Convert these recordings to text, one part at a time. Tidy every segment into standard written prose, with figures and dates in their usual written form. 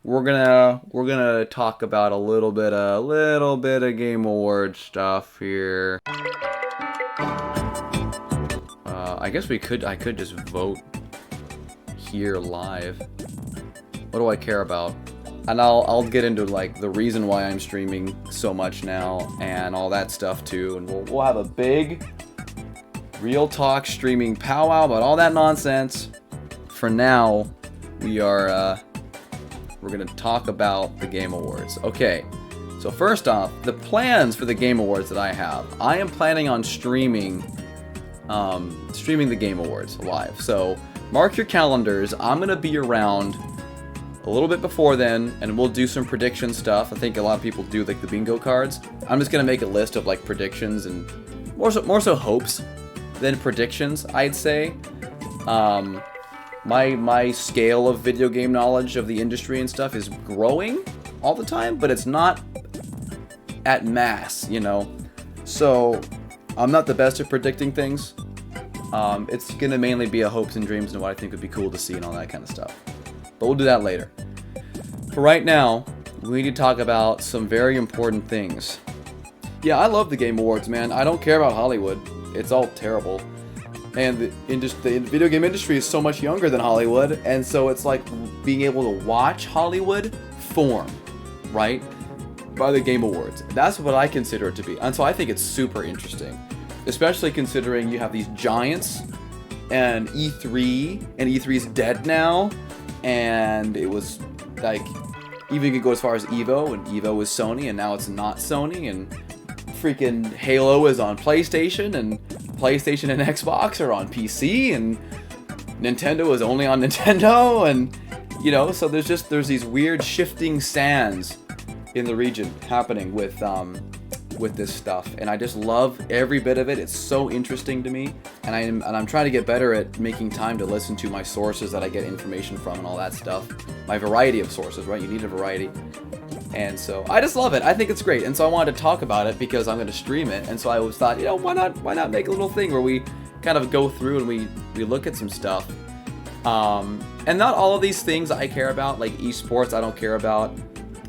we're gonna talk about a little bit of Game Awards stuff here. I could just vote here live. What do I care about? And I'll get into like the reason why I'm streaming so much now and all that stuff too. And we'll have a big real talk streaming powwow about all that nonsense. For now, we're gonna talk about the Game Awards. Okay, so first off, the plans for the Game Awards that I have. I am planning on streaming the Game Awards live. So mark your calendars. I'm gonna be around a little bit before then, and we'll do some prediction stuff. I think a lot of people do like the bingo cards. I'm just gonna make a list of like predictions and more so hopes than predictions, I'd say. My scale of video game knowledge of the industry and stuff is growing all the time, but it's not at mass, you know. So I'm not the best at predicting things. It's gonna mainly be a hopes and dreams and what I think would be cool to see and all that kind of stuff. But we'll do that later. For right now, we need to talk about some very important things. Yeah, I love the Game Awards, man. I don't care about Hollywood. It's all terrible. And the video game industry is so much younger than Hollywood, and so it's like being able to watch Hollywood form, right, by the Game Awards. That's what I consider it to be. And so I think it's super interesting, especially considering you have these giants and E3, and E3's dead now. And it was like, even you could go as far as Evo, and Evo was Sony, and now it's not Sony, and freaking Halo is on PlayStation, and PlayStation and Xbox are on PC, and Nintendo is only on Nintendo, and you know, so there's these weird shifting sands in the region happening with this stuff, and I just love every bit of it. It's so interesting to me, and I'm trying to get better at making time to listen to my sources that I get information from and all that stuff. My variety of sources, right? You need a variety. And so I just love it. I think it's great. And so I wanted to talk about it because I'm going to stream it. And so I always thought, you know, why not make a little thing where we kind of go through and we look at some stuff. And not all of these things I care about, like esports, I don't care about.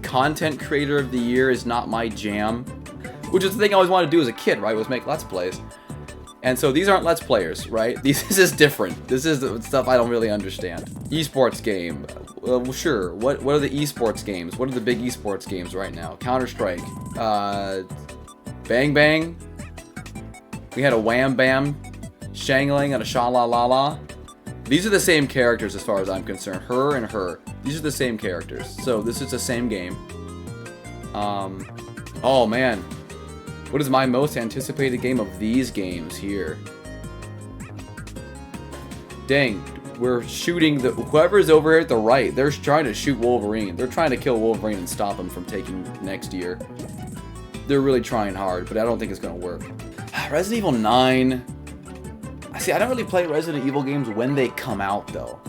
Content creator of the year is not my jam. Which is the thing I always wanted to do as a kid, right? Was make Let's Plays. And so these aren't Let's Players, right? This is different. This is the stuff I don't really understand. Esports game. Well, sure. What are the esports games? What are the big esports games right now? Counter-Strike. Bang Bang. We had a Wham Bam. Shangling and a Sha La La La. These are the same characters as far as I'm concerned. Her and her. These are the same characters. So this is the same game. Oh man. What is my most anticipated game of these games here? Dang, we're shooting whoever's over here at the right, they're trying to shoot Wolverine. They're trying to kill Wolverine and stop him from taking next year. They're really trying hard, but I don't think it's gonna work. Resident Evil 9. See, I don't really play Resident Evil games when they come out though.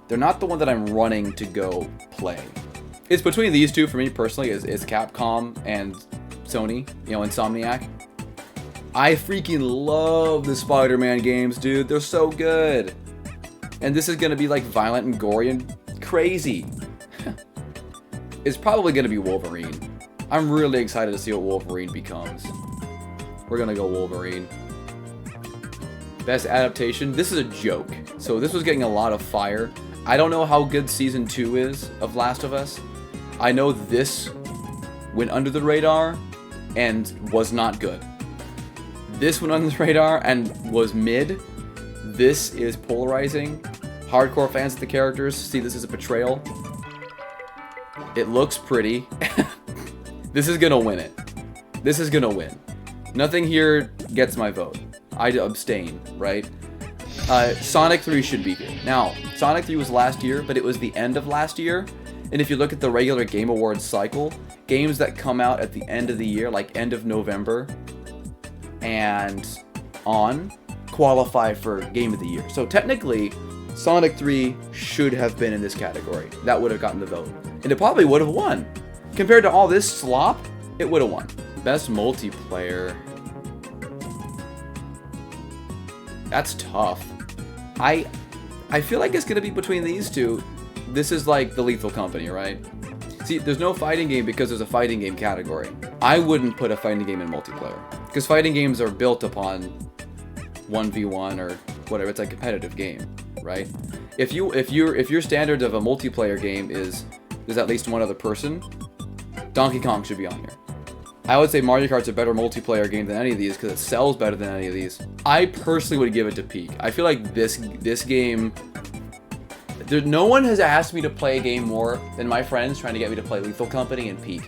They're not the one that I'm running to go play. It's between these two for me personally, is Capcom and Sony, you know, Insomniac. I freaking love the Spider-Man games, dude. They're so good. And this is gonna be like violent and gory and crazy. It's probably gonna be Wolverine. I'm really excited to see what Wolverine becomes. We're gonna go Wolverine. Best adaptation. This is a joke. So this was getting a lot of fire. I don't know how good season 2 is of Last of Us. I know this went under the radar and was not good. This went under the radar and was mid. This is polarizing. Hardcore fans of the characters see this as a betrayal. It looks pretty. This is gonna win it. This is gonna win. Nothing here gets my vote. I abstain, right? Sonic 3 should be here. Now, Sonic 3 was last year, but it was the end of last year. And if you look at the regular Game Awards cycle, games that come out at the end of the year, like end of November and on, qualify for Game of the Year. So technically, Sonic 3 should have been in this category. That would have gotten the vote. And it probably would have won. Compared to all this slop, it would have won. Best multiplayer. That's tough. I feel like it's going to be between these two. This is like the Lethal Company, right? See, there's no fighting game because there's a fighting game category. I wouldn't put a fighting game in multiplayer because fighting games are built upon 1v1 or whatever. It's a competitive game, right? If your standard of a multiplayer game is there's at least one other person, Donkey Kong should be on here. I would say Mario Kart's a better multiplayer game than any of these because it sells better than any of these. I personally would give it to Peak. I feel like this game. No one has asked me to play a game more than my friends trying to get me to play Lethal Company and Peak.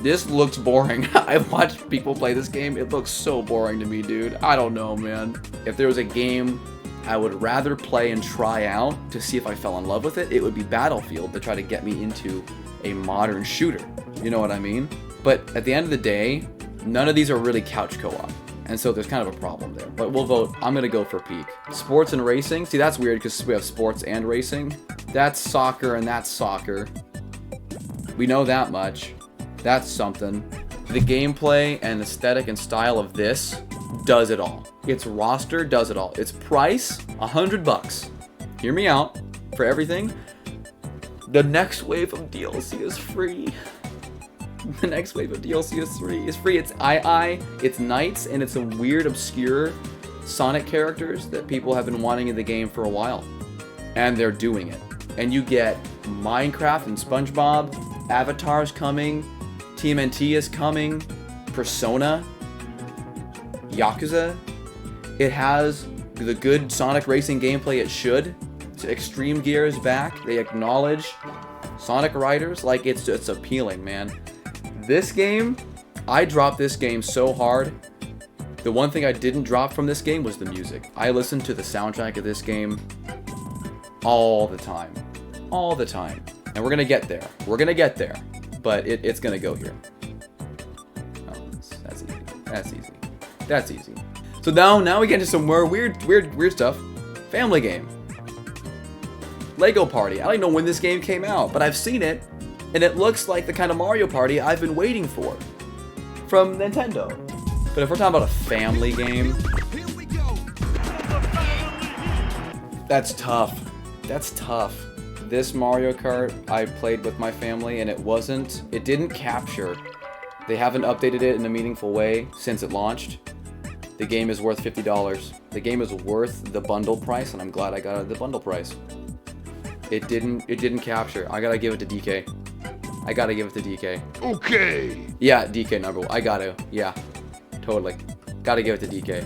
This looks boring. I've watched people play this game. It looks so boring to me, dude. I don't know, man. If there was a game I would rather play and try out to see if I fell in love with it, it would be Battlefield to try to get me into a modern shooter. You know what I mean? But at the end of the day, none of these are really couch co-op. And so there's kind of a problem there. But we'll vote. I'm going to go for Peak. Sports and racing. See, that's weird because we have sports and racing. That's soccer and that's soccer. We know that much. That's something. The gameplay and aesthetic and style of this does it all. Its roster does it all. Its price, $100. Hear me out. For everything. The next wave of DLC is free. The next wave of DLC is free. It's free. It's it's Knights, and it's some weird, obscure Sonic characters that people have been wanting in the game for a while. And they're doing it. And you get Minecraft and SpongeBob, Avatar's coming, TMNT is coming, Persona, Yakuza. It has the good Sonic racing gameplay it should. Extreme Gear is back. They acknowledge Sonic Riders. Like, it's appealing, man. This game, I dropped this game so hard. The one thing I didn't drop from this game was the music. I listened to the soundtrack of this game all the time. All the time. And we're going to get there. We're going to get there. But it's going to go here. Oh, that's easy. That's easy. That's easy. So now we get into some more weird stuff. Family game. Lego Party. I don't know when this game came out, but I've seen it. And it looks like the kind of Mario Party I've been waiting for from Nintendo. But if we're talking about a family game, that's tough. That's tough. This Mario Kart I played with my family, and it didn't capture. They haven't updated it in a meaningful way since it launched. The game is worth $50. The game is worth the bundle price, and I'm glad I got it at the bundle price. It didn't capture. I gotta give it to DK. I gotta give it to DK. Okay. Yeah, DK number one. I gotta. Yeah, totally. Gotta give it to DK.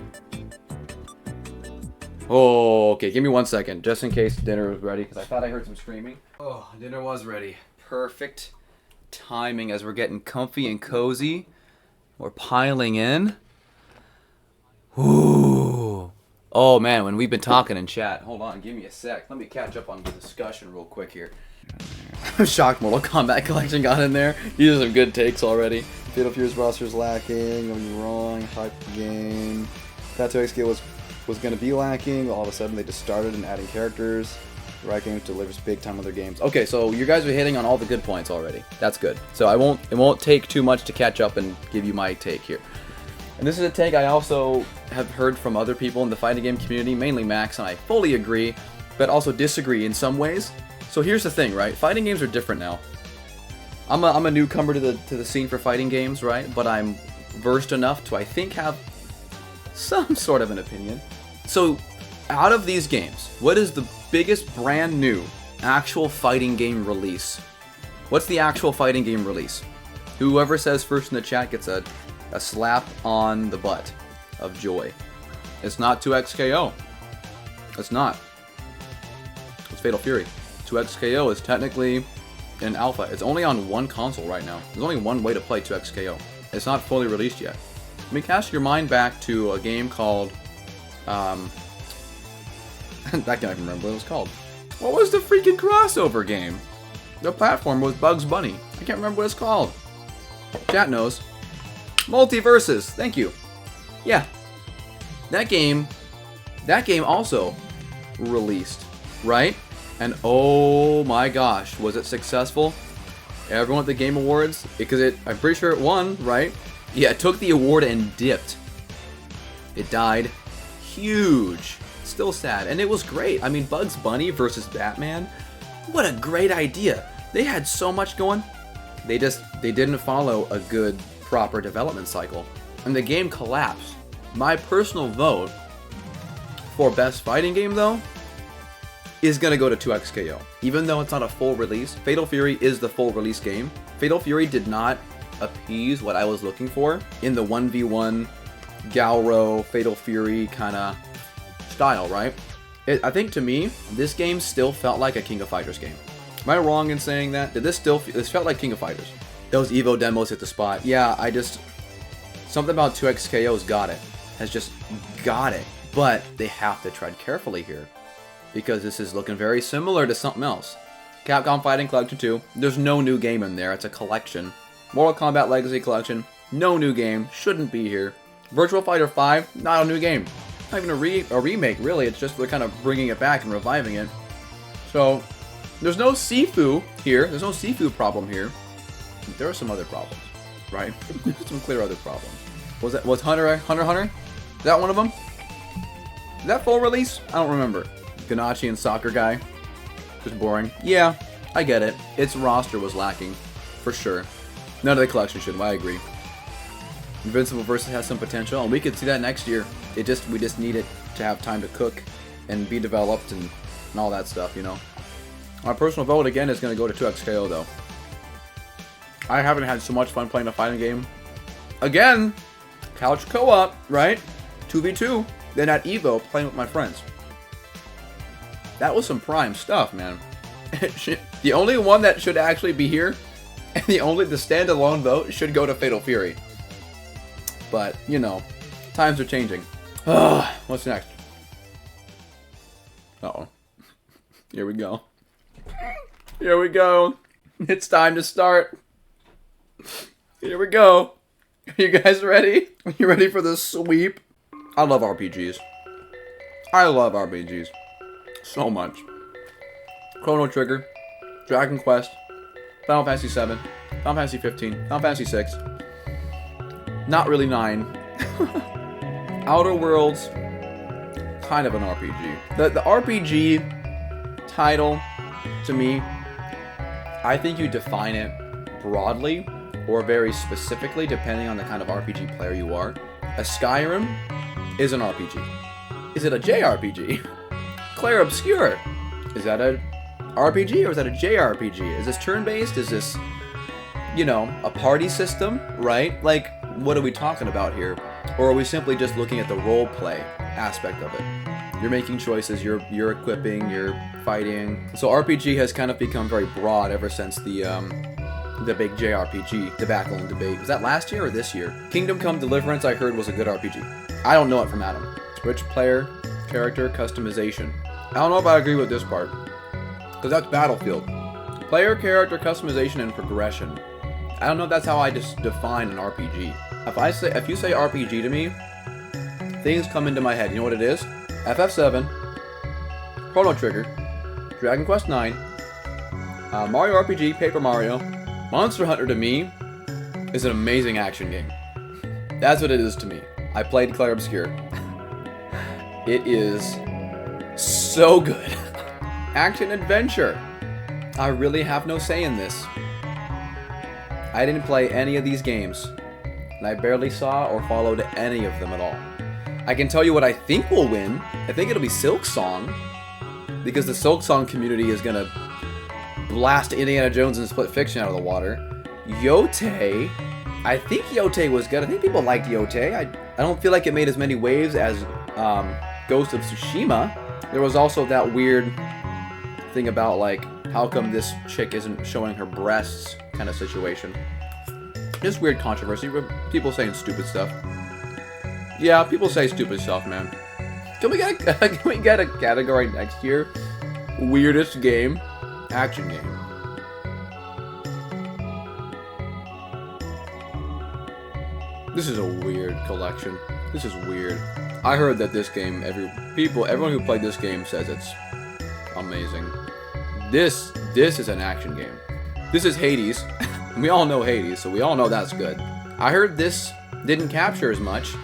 Oh, okay. Give me 1 second, just in case dinner was ready, because I thought I heard some screaming. Oh, dinner was ready. Perfect timing as we're getting comfy and cozy. We're piling in. Ooh. Oh, man, when we've been talking in chat. Hold on, give me a sec. Let me catch up on the discussion real quick here. I'm shocked Mortal Kombat Collection got in there. These are some good takes already. Fatal Fury's roster's lacking. I'm wrong. Hype game. Tattoo XK was going to be lacking. All of a sudden, they just started and adding characters. Riot Games delivers big time on their games. Okay, so you guys are hitting on all the good points already. That's good. So it won't take too much to catch up and give you my take here. And this is a take I also have heard from other people in the fighting game community, mainly Max, and I fully agree, but also disagree in some ways. So here's the thing, right? Fighting games are different now. I'm a newcomer to the scene for fighting games, right? But I'm versed enough to, I think, have some sort of an opinion. So, out of these games, what is the biggest brand new actual fighting game release? What's the actual fighting game release? Whoever says first in the chat gets a slap on the butt of joy. It's not 2XKO. It's not. It's Fatal Fury. 2XKO is technically in alpha. It's only on one console right now. There's only one way to play 2XKO. It's not fully released yet. Let me cast your mind back to a game called I can't even remember what it was called. What was the freaking crossover game? The platform was Bugs Bunny. I can't remember what it's called. Chat knows. Multiverses. Thank you. Yeah. That game also released, right? And oh my gosh, was it successful? Everyone at the Game Awards, because I'm pretty sure it won, right? Yeah, it took the award and dipped. It died. Huge. Still sad. And it was great. I mean, Bugs Bunny versus Batman. What a great idea. They had so much going. They didn't follow a good, proper development cycle. And the game collapsed. My personal vote for best fighting game, though, is going to go to 2XKO. Even though it's not a full release, Fatal Fury is the full release game. Fatal Fury did not appease what I was looking for in the 1v1 Galro, Fatal Fury kind of style, right? I think to me, this game still felt like a King of Fighters game. Am I wrong in saying that? This felt like King of Fighters. Those Evo demos hit the spot. Yeah, something about 2XKO's got it. Has just got it. But they have to tread carefully here, because this is looking very similar to something else. Capcom Fighting Collection 2, there's no new game in there, it's a collection. Mortal Kombat Legacy Collection, no new game, shouldn't be here. Virtual Fighter 5, not a new game. Not even a remake, really, it's just they're kind of bringing it back and reviving it. So, there's no Sifu here, there's no Sifu problem here. There are some other problems, right? Some clear other problems. Was Hunter x Hunter? Is that one of them? Is that full release? I don't remember. Ganachi and Soccer Guy. Just boring. Yeah, I get it. Its roster was lacking, for sure. None of the collection should, I agree. Invincible Versus has some potential, and we could see that next year. We just need it to have time to cook and be developed and all that stuff, you know. My personal vote, again, is going to go to 2XKO, though. I haven't had so much fun playing a fighting game. Again, couch co-op, right? 2v2. Then at Evo, playing with my friends. That was some prime stuff, man. The only one that should actually be here, and the standalone vote should go to Fatal Fury. But, you know, times are changing. What's next? Uh-oh. Here we go. Here we go. It's time to start. Here we go. Are you guys ready? Are you ready for the sweep? I love RPGs. I love RPGs. So much. Chrono Trigger, Dragon Quest, Final Fantasy VII, Final Fantasy 15, Final Fantasy 6. Not really 9. Outer Worlds, kind of an RPG. The RPG title, to me, I think you define it broadly or very specifically depending on the kind of RPG player you are. A Skyrim is an RPG. Is it a JRPG? Clair Obscur. Is that a RPG or is that a JRPG? Is this turn-based? Is this, you know, a party system, right? Like, what are we talking about here? Or are we simply just looking at the role play aspect of it? You're making choices, you're equipping, you're fighting. So RPG has kind of become very broad ever since the big JRPG debacle and debate. Was that last year or this year? Kingdom Come Deliverance, I heard, was a good RPG. I don't know it from Adam. Switch player, character, customization. I don't know if I agree with this part, because that's Battlefield. Player, character, customization, and progression. I don't know if that's how I just define an RPG. If you say RPG to me, things come into my head. You know what it is? FF7, Chrono Trigger, Dragon Quest IX, Mario RPG, Paper Mario. Monster Hunter to me is an amazing action game. That's what it is to me. I played Clair Obscur. It is so good. Action adventure. I really have no say in this. I didn't play any of these games, and I barely saw or followed any of them at all. I can tell you what I think will win. I think it'll be Silksong, because the Silksong community is gonna blast Indiana Jones and Split Fiction out of the water. Yote, I think Yote was good. I think people liked Yote. I don't feel like it made as many waves as Ghost of Tsushima. There was also that weird thing about, like, how come this chick isn't showing her breasts kind of situation. Just weird controversy. People saying stupid stuff. Yeah, people say stupid stuff, man. Can we get a category next year? Weirdest game? Action game. This is a weird collection. This is weird. I heard that this game, everyone who played this game says it's amazing. This is an action game. This is Hades. We all know Hades, so we all know that's good. I heard this didn't capture as much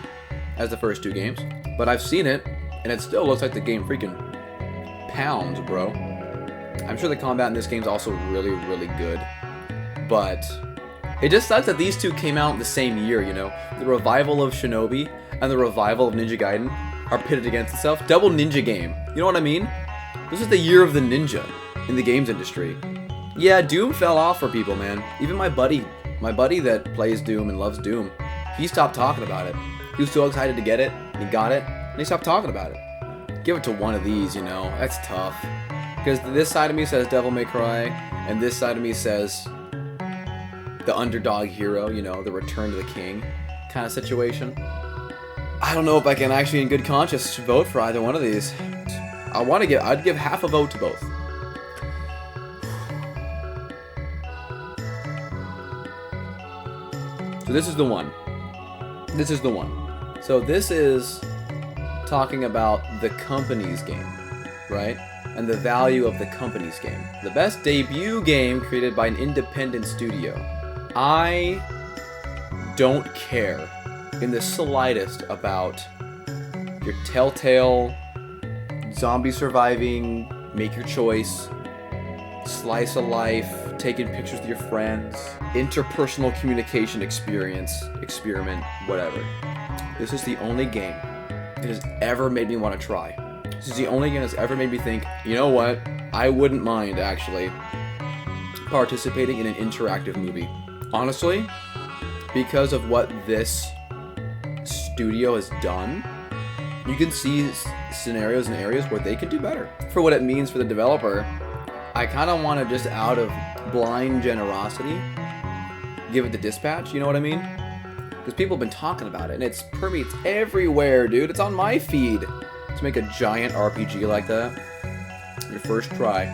as the first two games, but I've seen it, and it still looks like the game freaking pounds, bro. I'm sure the combat in this game is also really, really good. But it just sucks that these two came out the same year, you know? The revival of Shinobi and the revival of Ninja Gaiden are pitted against itself. Double ninja game. You know what I mean? This is the year of the ninja in the games industry. Yeah, Doom fell off for people, man. Even my buddy that plays Doom and loves Doom, he stopped talking about it. He was so excited to get it, he got it, and he stopped talking about it. Give it to one of these, you know? That's tough. Because this side of me says Devil May Cry, and this side of me says the underdog hero, you know, the return to the king kind of situation. I don't know if I can actually in good conscience vote for either one of these. I'd give half a vote to both. So this is the one. This is the one. So this is talking about the company's game, right? And the value of the company's game. The best debut game created by an independent studio. I don't care in the slightest about your Telltale, zombie surviving, make your choice, slice of life, taking pictures with your friends, interpersonal communication experiment, whatever. This is the only game that has ever made me want to try. This is the only game that's ever made me think, you know what, I wouldn't mind actually participating in an interactive movie. Honestly, because of what this studio has done, you can see scenarios and areas where they could do better. For what it means for the developer, I kind of want to just out of blind generosity give it the Dispatch, you know what I mean? Because people have been talking about it, and it's permeates everywhere, dude. It's on my feed. To make a giant RPG like that, your first try,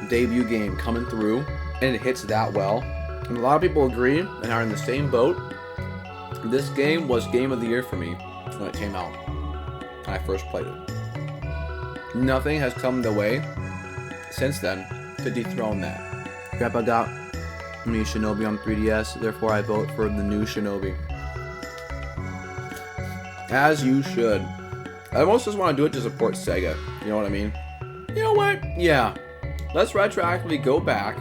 debut game coming through, and it hits that well. And a lot of people agree and are in the same boat. This game was Game of the Year for me when it came out, and I first played it. Nothing has come the way since then to dethrone that. Grandpa got me Shinobi on 3DS, therefore I vote for the new Shinobi. As you should. I almost just want to do it to support Sega. You know what I mean? You know what? Yeah. Let's retroactively go back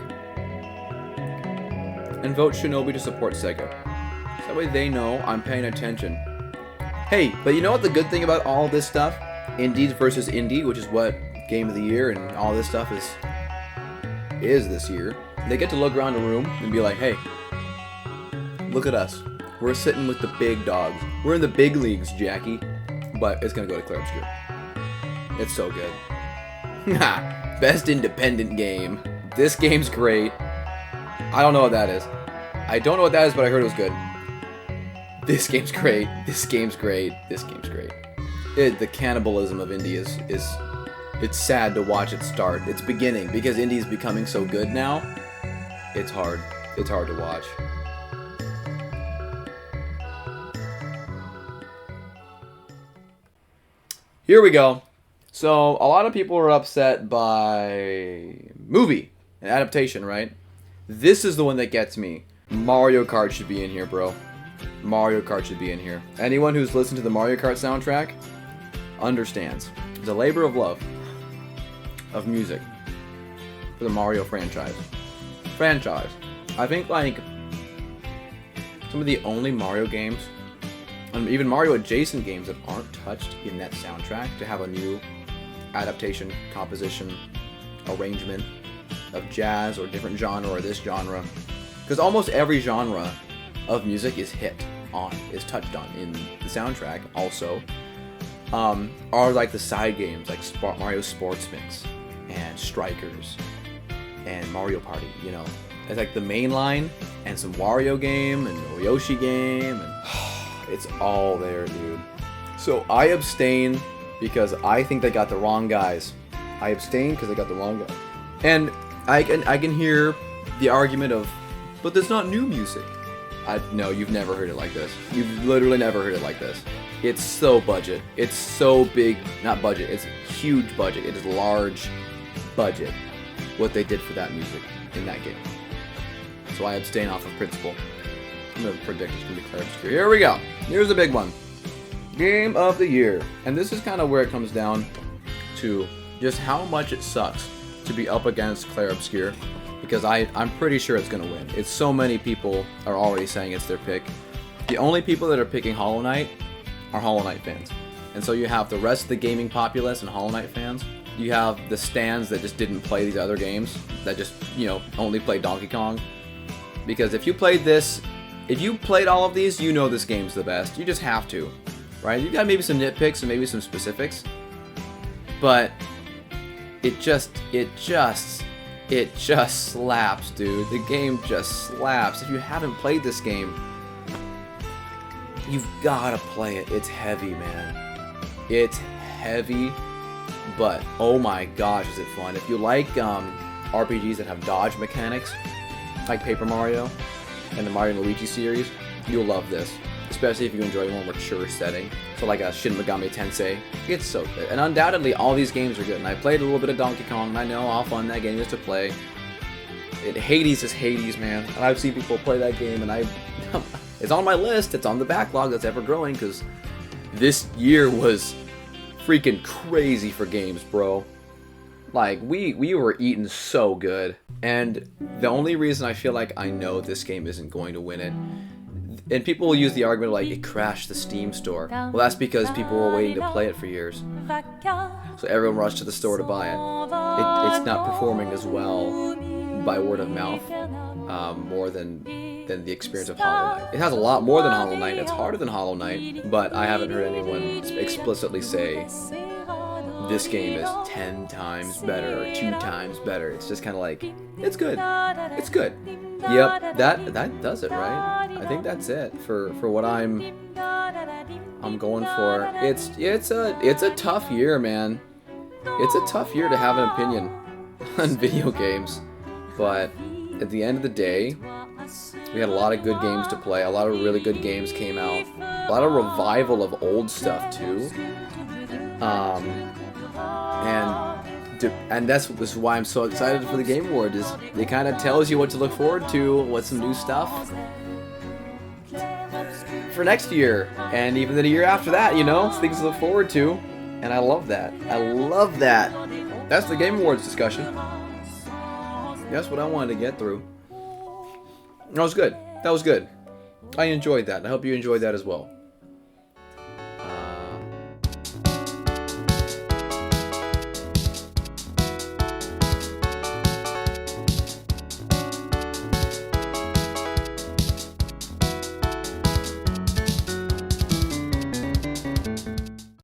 and vote Shinobi to support Sega. So that way they know I'm paying attention. Hey, but you know what the good thing about all this stuff? Indies versus indie, which is what Game of the Year and all this stuff is this year. They get to look around the room and be like, hey, look at us. We're sitting with the big dogs. We're in the big leagues, Jackie. But it's gonna go to Clair Obscur. It's so good. Best independent game. This game's great. I don't know what that is. I don't know what that is, but I heard it was good. This game's great. This game's great. This game's great. The cannibalism of indie is it's sad to watch it start. It's beginning because indie is becoming so good now. It's hard. It's hard to watch. Here we go. So, a lot of people are upset by movie and adaptation, right? This is the one that gets me. Mario Kart should be in here, bro. Mario Kart should be in here. Anyone who's listened to the Mario Kart soundtrack understands. It's a labor of love of music for the Mario franchise. I think, like, some of the only Mario games, and even Mario adjacent games that aren't touched in that soundtrack to have a new adaptation, composition, arrangement of jazz or different genre or this genre. Because almost every genre of music is touched on in the soundtrack also. Are like the side games like Mario Sports Mix and Strikers and Mario Party, you know. It's like the main line and some Wario game and a Yoshi game and it's all there, dude. So I abstain because I think they got the wrong guys. I abstain because they got the wrong guy. And I can hear the argument of, but there's not new music. No, you've never heard it like this. You've literally never heard it like this. It's so budget. It's so big. Not budget. It's huge budget. It is large budget. What they did for that music in that game. So I abstain off of principle. I'm going to predict it's going to be Clair Obscur. Here we go. Here's the big one. Game of the Year. And this is kind of where it comes down to just how much it sucks to be up against Clair Obscur, because I'm pretty sure it's going to win. It's so many people are already saying it's their pick. The only people that are picking Hollow Knight are Hollow Knight fans. And so you have the rest of the gaming populace and Hollow Knight fans. You have the stands that just didn't play these other games, that just, you know, only played Donkey Kong. Because if you played this, if you played all of these, you know this game's the best. You just have to, right? You got maybe some nitpicks and maybe some specifics, but it just slaps, dude. The game just slaps. If you haven't played this game, you've gotta play it. It's heavy, man. It's heavy, but oh my gosh, is it fun. If you like RPGs that have dodge mechanics, like Paper Mario and the Mario & Luigi series, you'll love this. Especially if you enjoy a more mature setting. So like a Shin Megami Tensei. It's so good. And undoubtedly, all these games are good. And I played a little bit of Donkey Kong, and I know how fun that game is to play. Hades is Hades, man. And I've seen people play that game, and it's on my list. It's on the backlog that's ever growing, because this year was freaking crazy for games, bro. Like, we were eating so good. And the only reason I feel like I know this game isn't going to win it, and people will use the argument like it crashed the Steam store. Well, that's because people were waiting to play it for years. So everyone rushed to the store to buy it. It's not performing as well by word of mouth, more than the experience of Hollow Knight. It has a lot more than Hollow Knight. It's harder than Hollow Knight, but I haven't heard anyone explicitly say this game is 10 times better or 2 times better. It's just kind of like, it's good. It's good. Yep, that does it, right? I think that's it for what I'm going for. It's a tough year, man. It's a tough year to have an opinion on video games, but at the end of the day, we had a lot of good games to play. A lot of really good games came out. A lot of revival of old stuff too. And this is why I'm so excited for the Game Awards. Is it kind of tells you what to look forward to, what's some new stuff for next year, and even the year after that. You know, it's things to look forward to, and I love that. I love that. That's the Game Awards discussion. That's what I wanted to get through. That was good. That was good. I enjoyed that. I hope you enjoyed that as well.